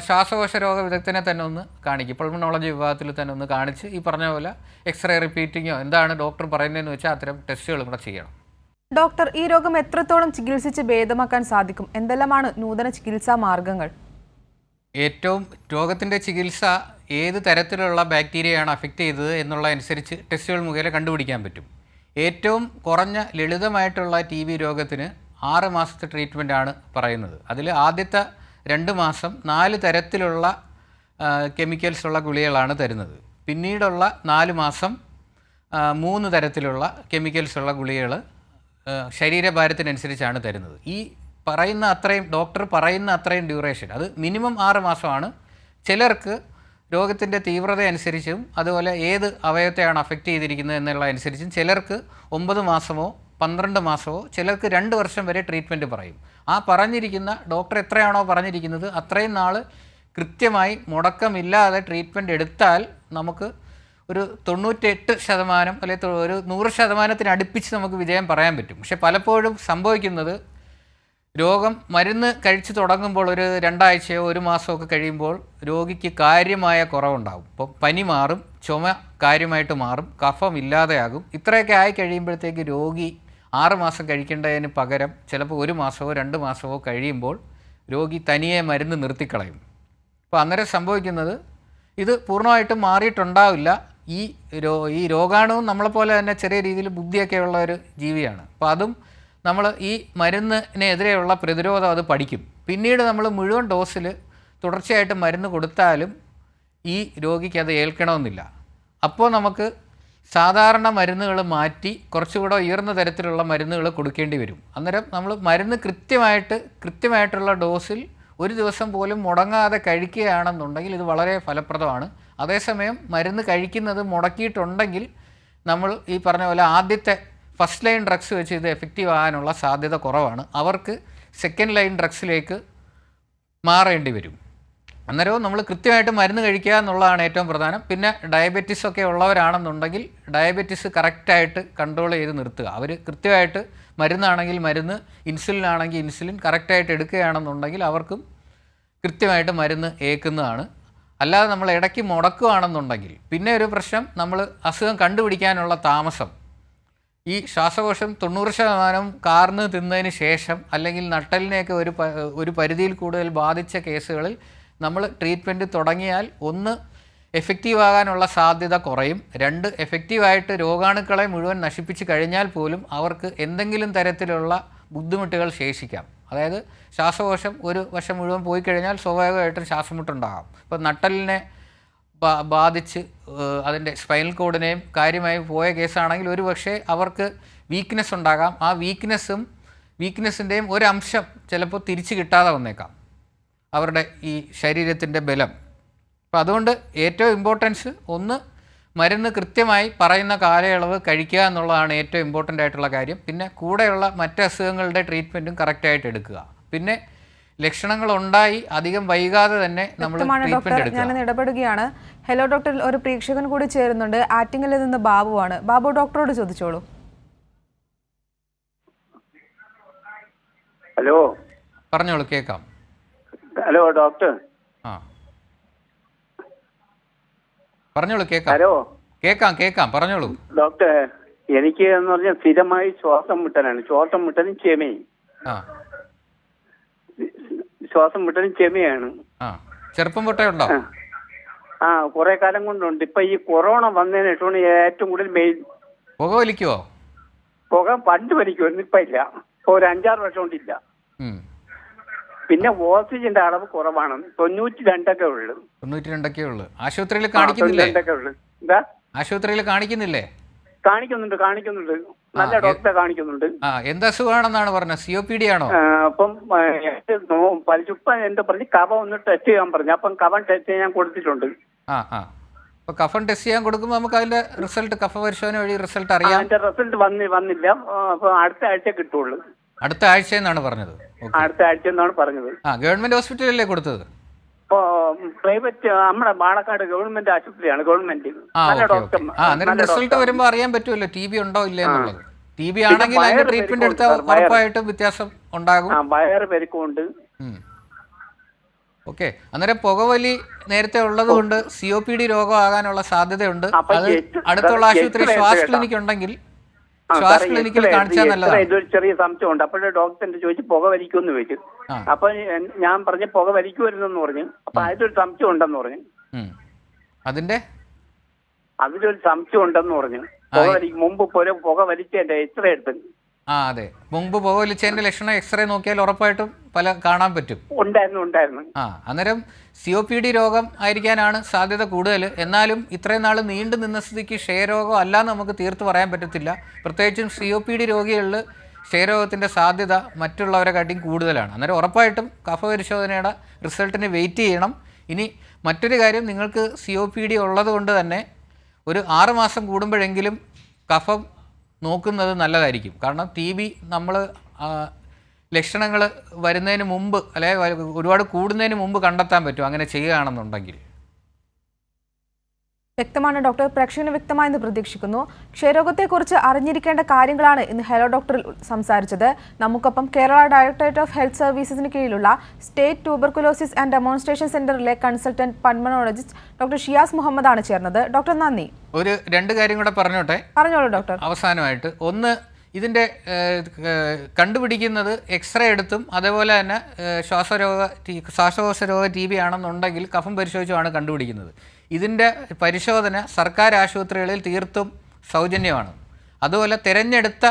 ശ്വാസകോശ രോഗ വിദഗ്ധനെ തന്നെ ഒന്ന് കാണിക്കും. പൾമണോളജി വിഭാഗത്തിൽ തന്നെ ഒന്ന് കാണിച്ച് ഈ പറഞ്ഞ പോലെ എക്സ്റേ റിപ്പീറ്റിങ്ങോ എന്താണ് ഡോക്ടർ പറയുന്നതെന്ന് വെച്ചാൽ അത്തരം ടെസ്റ്റുകളും കൂടെ ചെയ്യണം. ഡോക്ടർ, ഈ രോഗം എത്രത്തോളം ചികിത്സിച്ച് ഭേദമാക്കാൻ സാധിക്കും? എന്തെല്ലാമാണ് നൂതന ചികിത്സാ മാർഗങ്ങൾ? ഏറ്റവും രോഗത്തിൻ്റെ ചികിത്സ ഏത് തരത്തിലുള്ള ബാക്ടീരിയയാണ് അഫക്റ്റ് ചെയ്തത് എന്നുള്ള അനുസരിച്ച് ടെസ്റ്റുകൾ മുഖേന കണ്ടുപിടിക്കാൻ പറ്റും. ഏറ്റവും കുറഞ്ഞ ലളിതമായിട്ടുള്ള TB രോഗത്തിന് 6 മാസത്തെ ട്രീറ്റ്മെൻറ്റാണ് പറയുന്നത്. അതിൽ ആദ്യത്തെ 2 മാസം 4 തരത്തിലുള്ള കെമിക്കൽസ് ഉള്ള ഗുളികകളാണ് തരുന്നത്. പിന്നീടുള്ള 4 മാസം 3 തരത്തിലുള്ള കെമിക്കൽസ് ഉള്ള ഗുളികകൾ ശരീരഭാരത്തിനനുസരിച്ചാണ് തരുന്നത്. ഈ പറയുന്ന അത്രയും ഡോക്ടർ പറയുന്ന അത്രയും ഡ്യൂറേഷൻ അത് മിനിമം 6 മാസമാണ്. ചിലർക്ക് രോഗത്തിൻ്റെ തീവ്രത അനുസരിച്ചും അതുപോലെ ഏത് അവയവത്തെയാണ് അഫക്റ്റ് ചെയ്തിരിക്കുന്നത് എന്നുള്ള അനുസരിച്ചും ചിലർക്ക് 9 മാസമോ 12 മാസമോ ചിലർക്ക് 2 വർഷം വരെ ട്രീറ്റ്മെൻറ്റ് പറയും. ആ പറഞ്ഞിരിക്കുന്ന ഡോക്ടർ എത്രയാണോ പറഞ്ഞിരിക്കുന്നത് അത്രയും നാൾ കൃത്യമായി മുടക്കമില്ലാതെ ട്രീറ്റ്മെൻറ്റ് എടുത്താൽ നമുക്ക് ഒരു 98% അല്ലെങ്കിൽ ഒരു 100% അടുപ്പിച്ച് നമുക്ക് വിജയം പറയാൻ പറ്റും. പക്ഷെ പലപ്പോഴും സംഭവിക്കുന്നത് രോഗം മരുന്ന് കഴിച്ച് തുടങ്ങുമ്പോൾ ഒരു 2 ആഴ്ചയോ 1 മാസമോ ഒക്കെ കഴിയുമ്പോൾ രോഗിക്ക് കാര്യമായ കുറവുണ്ടാകും. ഇപ്പോൾ പനി മാറും, ചുമ കാര്യമായിട്ട് മാറും, കഫം ഇല്ലാതെയാകും. ഇത്രയൊക്കെ ആയി കഴിയുമ്പോഴത്തേക്ക് രോഗി 6 മാസം കഴിക്കേണ്ടതിന് പകരം ചിലപ്പോൾ 1 മാസമോ 2 മാസമോ കഴിയുമ്പോൾ രോഗി തനിയെ മരുന്ന് നിർത്തിക്കളയും. അപ്പോൾ അന്നേരം സംഭവിക്കുന്നത് ഇത് പൂർണ്ണമായിട്ടും മാറിയിട്ടുണ്ടാവില്ല. ഈ രോഗാണുവും നമ്മളെപ്പോലെ തന്നെ ചെറിയ രീതിയിൽ ബുദ്ധിയൊക്കെ ഉള്ള ഒരു ജീവിയാണ്. അപ്പോൾ അതും നമ്മൾ ഈ മരുന്നിനെതിരെയുള്ള പ്രതിരോധം അത് പഠിക്കും. പിന്നീട് നമ്മൾ മുഴുവൻ ഡോസിൽ തുടർച്ചയായിട്ട് മരുന്ന് കൊടുത്താലും ഈ രോഗിക്ക് അത് ഏൽക്കണമെന്നില്ല. അപ്പോൾ നമുക്ക് സാധാരണ മരുന്നുകൾ മാറ്റി കുറച്ചുകൂടെ ഉയർന്ന തരത്തിലുള്ള മരുന്നുകൾ കൊടുക്കേണ്ടി വരും. അന്നേരം നമ്മൾ മരുന്ന് കൃത്യമായിട്ടുള്ള ഡോസിൽ ഒരു ദിവസം പോലും മുടങ്ങാതെ കഴിക്കുകയാണെന്നുണ്ടെങ്കിൽ ഇത് വളരെ ഫലപ്രദമാണ്. അതേസമയം മരുന്ന് കഴിക്കുന്നത് മുടക്കിയിട്ടുണ്ടെങ്കിൽ നമ്മൾ ഈ പറഞ്ഞ പോലെ ആദ്യത്തെ ഫസ്റ്റ് ലൈൻ ഡ്രഗ്സ് വെച്ച് ഇത് എഫക്റ്റീവ് ആകാനുള്ള സാധ്യത കുറവാണ്. അവർക്ക് സെക്കൻഡ് ലൈൻ ഡ്രഗ്സിലേക്ക് മാറേണ്ടി വരും. അന്നേരവും നമ്മൾ കൃത്യമായിട്ട് മരുന്ന് കഴിക്കുക എന്നുള്ളതാണ് ഏറ്റവും പ്രധാനം. പിന്നെ ഡയബറ്റീസ് ഒക്കെ ഉള്ളവരാണെന്നുണ്ടെങ്കിൽ ഡയബറ്റീസ് കറക്റ്റായിട്ട് കൺട്രോൾ ചെയ്ത് നിർത്തുക. അവർ കൃത്യമായിട്ട് മരുന്നാണെങ്കിൽ മരുന്ന്, ഇൻസുലിൻ ആണെങ്കിൽ ഇൻസുലിൻ കറക്റ്റായിട്ട് എടുക്കുകയാണെന്നുണ്ടെങ്കിൽ അവർക്കും കൃത്യമായിട്ട് മരുന്ന് ഏൽക്കുന്നതാണ്. അല്ലാതെ നമ്മൾ ഇടയ്ക്ക് മുടക്കുകയാണെന്നുണ്ടെങ്കിൽ പിന്നെ ഒരു പ്രശ്നം നമ്മൾ അസുഖം കണ്ടുപിടിക്കാനുള്ള താമസം. ഈ ശ്വാസകോശം 90% കാർന്ന് തിന്നതിന് ശേഷം അല്ലെങ്കിൽ നട്ടലിനെയൊക്കെ ഒരു പരിധിയിൽ കൂടുതൽ ബാധിച്ച കേസുകളിൽ നമ്മൾ ട്രീറ്റ്മെൻറ്റ് തുടങ്ങിയാൽ 1 എഫക്റ്റീവ് ആകാനുള്ള സാധ്യത കുറയും, 2 എഫക്റ്റീവായിട്ട് രോഗാണുക്കളെ മുഴുവൻ നശിപ്പിച്ച് കഴിഞ്ഞാൽ പോലും അവർക്ക് എന്തെങ്കിലും തരത്തിലുള്ള ബുദ്ധിമുട്ടുകൾ ശേഷിക്കാം. അതായത് ശ്വാസകോശം ഒരു വശം മുഴുവൻ പോയി കഴിഞ്ഞാൽ സ്വാഭാവികമായിട്ടും ശ്വാസമുട്ടുണ്ടാകാം. ഇപ്പോൾ നട്ടലിനെ ബാധിച്ച് അതിൻ്റെ സ്പൈനൽ കോഡിനെയും കാര്യമായി പോയ കേസാണെങ്കിൽ ഒരു പക്ഷേ അവർക്ക് വീക്ക്നെസ് ഉണ്ടാകാം. ആ വീക്ക്നെസ്സിൻ്റെയും ഒരംശം ചിലപ്പോൾ തിരിച്ച് കിട്ടാതെ വന്നേക്കാം അവരുടെ ഈ ശരീരത്തിൻ്റെ ബലം. അപ്പോൾ അതുകൊണ്ട് ഏറ്റവും ഇമ്പോർട്ടൻസ് 1 മരുന്ന് കൃത്യമായി പറയുന്ന കാലയളവ് കഴിക്കുക എന്നുള്ളതാണ് ഏറ്റവും ഇമ്പോർട്ടൻ്റ് ആയിട്ടുള്ള കാര്യം. പിന്നെ കൂടെയുള്ള മറ്റ് അസുഖങ്ങളുടെ ട്രീറ്റ്മെൻറ്റും കറക്റ്റായിട്ട് എടുക്കുക. പിന്നെ ലക്ഷണങ്ങൾ ഉണ്ടായി അധികം വൈകാതെ തന്നെ നമ്മൾ ട്രീറ്റ്മെൻറ്റ് എടുക്കുക. ഞാൻ ഇടപെടുകയാണ്. ഹലോ ഡോക്ടർ, ഒരു പ്രേക്ഷകൻ കൂടി ചേരുന്നുണ്ട്. ആറ്റിങ്ങലിൽ നിന്ന് ബാബുവാണ്. ബാബു, ഡോക്ടറോട് ചോദിച്ചോളൂ. ഹലോ, പറഞ്ഞോളൂ, കേൾക്കാം. Hello doctor. പറഞ്ഞോളൂ, കേൾക്കാം. ഹലോ, കേൾക്കാം കേൾക്കാം, പറഞ്ഞോളൂ. ഡോക്ടർ, എനിക്ക് എന്ന് പറഞ്ഞാൽ സ്ഥിരമായി ശ്വാസം മുട്ടലാണ്. ശ്വാസം മുട്ടലും ചെമയും. ആ ശ്വാസം മുട്ടലും ചെമയാണ്. ആ ചെറുപ്പം തൊട്ടേ ഉണ്ടോ? ആ കുറെ കാലം കൊണ്ടുണ്ട്. ഇപ്പൊ ഈ കൊറോണ വന്നതിന് ശേഷമാണ് ഏറ്റവും കൂടുതൽ മെയിൻ. പുക വലിക്കുവോ? പുക പണ്ട് വലിക്കുമായിരുന്നു, ഇപ്പൊ ഇല്ല. ഇപ്പൊ ഒരു 5-6 വർഷം കൊണ്ടില്ല. പിന്നെ ഓക്സിജന്റെ അളവ് കുറവാണ്. 92 ഉള്ളു. 92 ഉള്ളു. ആശുപത്രിയിൽ കാണിക്കുന്നില്ലേ? 92 ഉള്ളു. എന്താ? ആശുപത്രിയിൽ കാണിക്കുന്നില്ലേ? കാണിക്കുന്നുണ്ട്. നല്ല ഡോക്ടറെ കാണിക്കുന്നുണ്ട്. എന്ത് അസുഖമാണെന്നാണ് പറഞ്ഞത്? COPD ആണോ? അപ്പം പരിചുപ്പ എന്താ പറഞ്ഞു, കഫം ഒന്ന് ടെസ്റ്റ് ചെയ്യാൻ പറഞ്ഞു. അപ്പം കഫം ടെസ്റ്റ് ചെയ്യാൻ കൊടുത്തിട്ടുണ്ട്. അപ്പൊ കഫം ടെസ്റ്റ് ചെയ്യാൻ കൊടുക്കുമ്പോൾ നമുക്ക് അതിന്റെ റിസൾട്ട്, കഫ പരിശോധന വഴി റിസൾട്ട് അറിയാം. അതിന്റെ റിസൾട്ട് വന്നില്ല. അപ്പൊ അടുത്ത ആഴ്ച കിട്ടുള്ളൂ. അടുത്ത ആഴ്ച എന്നാണ് പറഞ്ഞത്? അടുത്ത ആഴ്ച എന്നാണ് പറഞ്ഞത്. ഗവൺമെന്റ് ഹോസ്പിറ്റലല്ലേ കൊടുത്തത്? ഇപ്പൊ പ്രൈവറ്റ്, നമ്മുടെ പാലക്കാട് ഗവൺമെന്റ് ആശുപത്രിയാണ്. ഗവൺമെന്റ് റിസൾട്ട് വരുമ്പോ അറിയാൻ പറ്റുമല്ലോ TB ഉണ്ടോ ഇല്ലേ എന്നുള്ളത്. TB ആണെങ്കിൽ അതിന്റെ ട്രീറ്റ്മെന്റ് എടുത്താൽ ഉറപ്പായിട്ടും വ്യത്യാസം ഉണ്ടാകും. വയറ് പെരുക്കമുണ്ട്. ഓക്കെ, അന്നേരം പുകവലി നേരത്തെ ഉള്ളത് കൊണ്ട് COPD രോഗം ആകാനുള്ള സാധ്യതയുണ്ട്. അത് അടുത്തുള്ള ആശുപത്രി ശ്വാസ് ക്ലിനിക് ഉണ്ടെങ്കിൽ ശ്വാസ് ക്ലിനിക്കിൽ കാണിച്ചാൽ നല്ലതാണ്. ഇതൊരു ചെറിയ സംശയമുണ്ട്. അപ്പോഴേ ഡോക്ടറിന്റെ ചോദിച്ചു പുക വലിക്കുമെന്ന് ചോദിച്ചു. അപ്പൊ ഞാൻ പറഞ്ഞു പുക വലിക്കുമായിരുന്നെന്ന് പറഞ്ഞു. അപ്പൊ അതിലൊരു സംശയം ഉണ്ടെന്ന് പറഞ്ഞു. അതിലൊരു സംശയം ഉണ്ടെന്ന് പറഞ്ഞു. മുമ്പ് പുക വലിച്ചതിന്റെ എക്സ്റേ എടുത്ത്. അതെ, മുമ്പ് പുക വലിച്ചതിന്റെ ലക്ഷണം എക്സ്റേ നോക്കിയാൽ ഉറപ്പായിട്ടും കാണാൻ പറ്റും. ഉണ്ടായിരുന്നു. അന്നേരം COPD രോഗം ആയിരിക്കാനാണ് സാധ്യത കൂടുതൽ. എന്നാലും ഇത്രയും നാൾ നീണ്ടു നിന്ന സ്ഥിതിക്ക് ക്ഷയരോഗം അല്ലാന്ന് നമുക്ക് തീർത്ത് പറയാൻ പറ്റത്തില്ല. പ്രത്യേകിച്ചും COPD രോഗികളിൽ ക്ഷയരോഗത്തിൻ്റെ സാധ്യത മറ്റുള്ളവരെക്കാട്ടിയും കൂടുതലാണ്. അന്നേരം ഉറപ്പായിട്ടും കഫ പരിശോധനയുടെ റിസൾട്ടിന് വെയിറ്റ് ചെയ്യണം. ഇനി മറ്റൊരു കാര്യം, നിങ്ങൾക്ക് COPD ഉള്ളത് കൊണ്ട് തന്നെ ഒരു 6 മാസം കൂടുമ്പോഴെങ്കിലും കഫം നോക്കുന്നത് നല്ലതായിരിക്കും. കാരണം TB നമ്മൾ ലക്ഷണങ്ങൾ വരുന്നതിന് മുമ്പ് അല്ലെങ്കിൽ ഒരുപാട് കൂടുന്നതിന് മുമ്പ് കണ്ടെത്താൻ പറ്റും അങ്ങനെ ചെയ്യുകയാണെന്നുണ്ടെങ്കിൽ. വ്യക്തമാണ് ഡോക്ടർ. പ്രേക്ഷകന് വ്യക്തമായെന്ന് പ്രതീക്ഷിക്കുന്നു. ക്ഷയരോഗത്തെക്കുറിച്ച് അറിഞ്ഞിരിക്കേണ്ട കാര്യങ്ങളാണ് ഇന്ന് ഹലോ ഡോക്ടറിൽ സംസാരിച്ചത്. നമുക്കൊപ്പം കേരള ഡയറക്ടറേറ്റ് ഓഫ് ഹെൽത്ത് സർവീസസിന് കീഴിലുള്ള സ്റ്റേറ്റ് ട്യൂബർകുലോസിസ് ആൻഡ് ഡെമോൺസ്ട്രേഷൻ സെന്ററിലെ കൺസൾട്ടന്റ് പൾമണോളജിസ്റ്റ് ഡോക്ടർ ഷിയാസ് മുഹമ്മദാണ് ചേർന്നത്. ഡോക്ടർ നന്ദി. ഒരു 2 കാര്യം കൂടെ പറഞ്ഞോളൂ ഡോക്ടർ. അവസാനമായിട്ട് ഒന്ന്, ഇതിൻ്റെ കണ്ടുപിടിക്കുന്നത് എക്സ്റേ എടുത്തും അതേപോലെ തന്നെ ശ്വാസകോശ രോഗ TB ആണെന്നുണ്ടെങ്കിൽ കഫം പരിശോധിച്ചുമാണ് കണ്ടുപിടിക്കുന്നത്. ഇതിൻ്റെ പരിശോധന സർക്കാർ ആശുപത്രികളിൽ തീർത്തും സൗജന്യമാണ്. അതുപോലെ തിരഞ്ഞെടുത്ത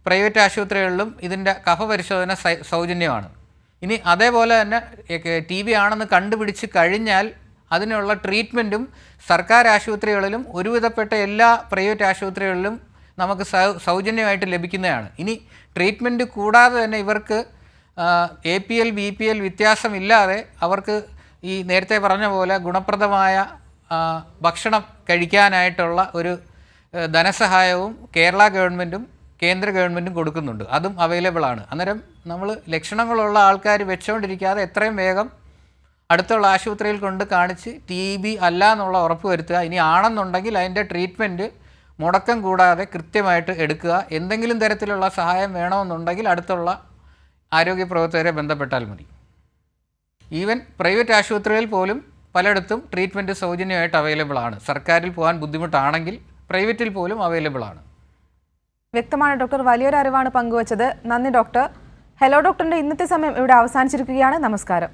പ്രൈവറ്റ് ആശുപത്രികളിലും ഇതിൻ്റെ കഫ പരിശോധന സൗജന്യമാണ്. ഇനി അതേപോലെ തന്നെ TB ആണെന്ന് കണ്ടുപിടിച്ച് കഴിഞ്ഞാൽ അതിനുള്ള ട്രീറ്റ്മെൻറ്റും സർക്കാർ ആശുപത്രികളിലും ഒരുവിധപ്പെട്ട എല്ലാ പ്രൈവറ്റ് ആശുപത്രികളിലും നമുക്ക് സൗജന്യമായിട്ട് ലഭിക്കുന്നതാണ്. ഇനി ട്രീറ്റ്മെൻറ്റ് കൂടാതെ തന്നെ ഇവർക്ക് APL BPL വ്യത്യാസമില്ലാതെ അവർക്ക് ഈ നേരത്തെ പറഞ്ഞ പോലെ ഗുണപ്രദമായ ഭക്ഷണം കഴിക്കാനായിട്ടുള്ള ഒരു ധനസഹായവും കേരള ഗവൺമെൻറ്റും കേന്ദ്ര ഗവൺമെൻറ്റും കൊടുക്കുന്നുണ്ട്. അതും അവൈലബിൾ ആണ്. അന്നേരം നമ്മൾ ലക്ഷണങ്ങളുള്ള ആൾക്കാർ വെച്ചുകൊണ്ടിരിക്കാതെ എത്രയും വേഗം അടുത്തുള്ള ആശുപത്രിയിൽ കൊണ്ട് കാണിച്ച് TB അല്ല എന്നുള്ള ഉറപ്പ് വരുത്തുക. ഇനി ആണെന്നുണ്ടെങ്കിൽ അതിൻ്റെ ട്രീറ്റ്മെൻറ്റ് മുടക്കം കൂടാതെ കൃത്യമായിട്ട് എടുക്കുക. എന്തെങ്കിലും തരത്തിലുള്ള സഹായം വേണമെന്നുണ്ടെങ്കിൽ അടുത്തുള്ള ആരോഗ്യ പ്രവർത്തകരെ ബന്ധപ്പെട്ടാൽ മതി. ഈവൻ പ്രൈവറ്റ് ആശുപത്രികളിൽ പോലും പലയിടത്തും ട്രീറ്റ്മെൻറ്റ് സൗജന്യമായിട്ട് അവൈലബിൾ ആണ്. സർക്കാരിൽ പോകാൻ ബുദ്ധിമുട്ടാണെങ്കിൽ പ്രൈവറ്റിൽ പോലും അവൈലബിൾ ആണ്. വ്യക്തമാണ് ഡോക്ടർ. വലിയൊരു അറിവാണ് പങ്കുവച്ചത്. നന്ദി ഡോക്ടർ. ഹലോ ഡോക്ടറിൻ്റെ ഇന്നത്തെ സമയം ഇവിടെ അവസാനിച്ചിരിക്കുകയാണ്. നമസ്കാരം.